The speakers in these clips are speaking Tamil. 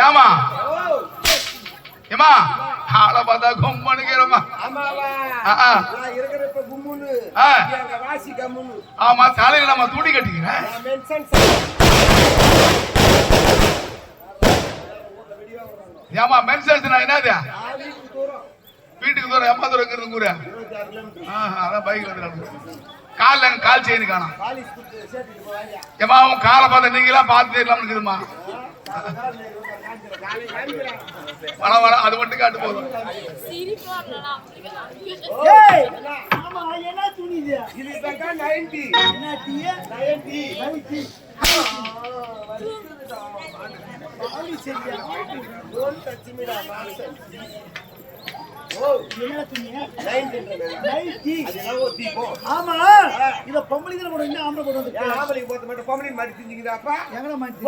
ஏமா ஏமா ஆளை பார்த்தா கும்பனுக்கிறமா ஆமா தலையில நம்ம தூடி கட்டிக்கிறேன் ஏமா மென்சன்ஸ் என்னது வீட்டுக்கு தூரம் எம்மா தூரம் இருக்கிறது கூற அதான் பைக்ல காலில் எனக்கு கால் செய்யணும் காணும் ஏமா உன் காலை பார்த்தா நீங்களா பார்த்து இல்லாம இருக்குதுமா வர வர அது மட்டும் காட்டு போதும் ஆமா இத பொம்பளைங்க கூட என்ன ஆம்பளை போட்டு வந்து ஆம்பளைக்கு போட்டு மட்டும் பொம்பளை மாட்டி திஞ்சிங்கடாப்பா எங்கடா மாட்டி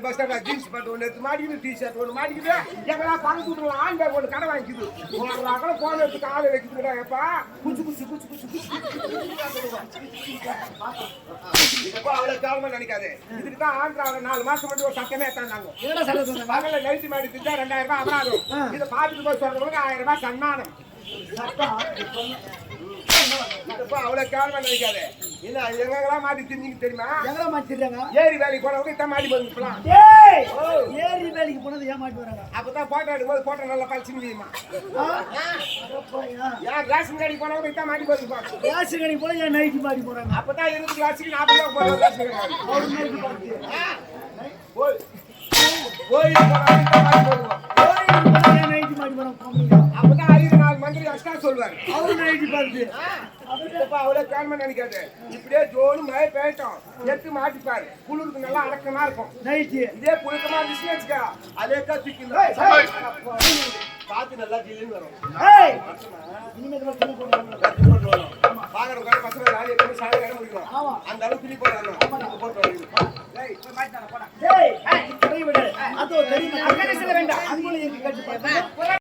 பஸ் ஸ்டாண்ட் ஜீன்ஸ் பேண்ட் ஒன்னு எடுத்து மாட்டிக்கிது டி-ஷர்ட் ஒன்னு மாட்டிக்கிது எங்கடா பணம் குடுறல ஆண்ட ஒரு கடை வாங்கிக்குது ஒரு அகல போன் எடுத்து காலை வைக்குதுடா ஏப்பா குச்சு குச்சு குச்சு குச்சு இதுப்பா அவள காலமா நினைக்காதே இதுக்கு தான் ஆந்திரால 4 மாசம் மட்டும் ஒரு சட்டமே ஏத்தாங்க என்னடா சட்டம் சொன்னீங்க பகல்ல நைட் மாட்டி திஞ்சா 2000 ரூபாய் அபராதம் இத பாத்துட்டு போய் சொல்றவங்களுக்கு 1000 ரூபாய் சன்மானம் அவ்வளவு காரணம் நினைக்காது என்ன எங்கெல்லாம் மாட்டி தெரிஞ்சுங்க தெரியுமா எங்கெல்லாம் மாட்டிடுறாங்க ஏரி வேலைக்கு போனவங்க இதான் மாட்டி வந்துக்கலாம் ஏரி வேலைக்கு போனது ஏன் மாட்டி வராங்க அப்பதான் போட்டோ எடுக்கும்போது போட்டோ நல்லா பழிச்சு முடியுமா ஏன் ரேஷன் கடைக்கு போனவங்க இதான் மாட்டி வந்துருப்பாங்க ரேஷன் கடைக்கு போல ஏன் நைட்டு மாட்டி போறாங்க அப்பதான் 20 கிளாஸுக்கு 40 ரூபா போடுறாங்க ரேஷன் கடை போய் போய் நைட்டு மாட்டி போறாங்க அப்பதான் 54 மந்திரி அஷ்டா சொல்வாரு அவரு நைட்டு பார்த்து அவ்வளவு காரணம் நினைக்காது இப்படியே ஜோனு மழை பெய்யட்டும் எடுத்து மாட்டிப்பாரு குளிருக்கு நல்லா அடக்கமா இருக்கும் நைட்டு இதே புழுக்கமா இருந்துச்சுன்னு வச்சுக்கா அதே கத்திக்கலாம் காத்து நல்லா ஜில்லுன்னு வரும் பாக்குற பசங்க நாளை சாலை கடை முடிக்கணும் அந்த அளவுக்கு துணி போடுறாங்க போட்டு அதோ தெரியுமா வேண்டாம் அங்கே கட்டி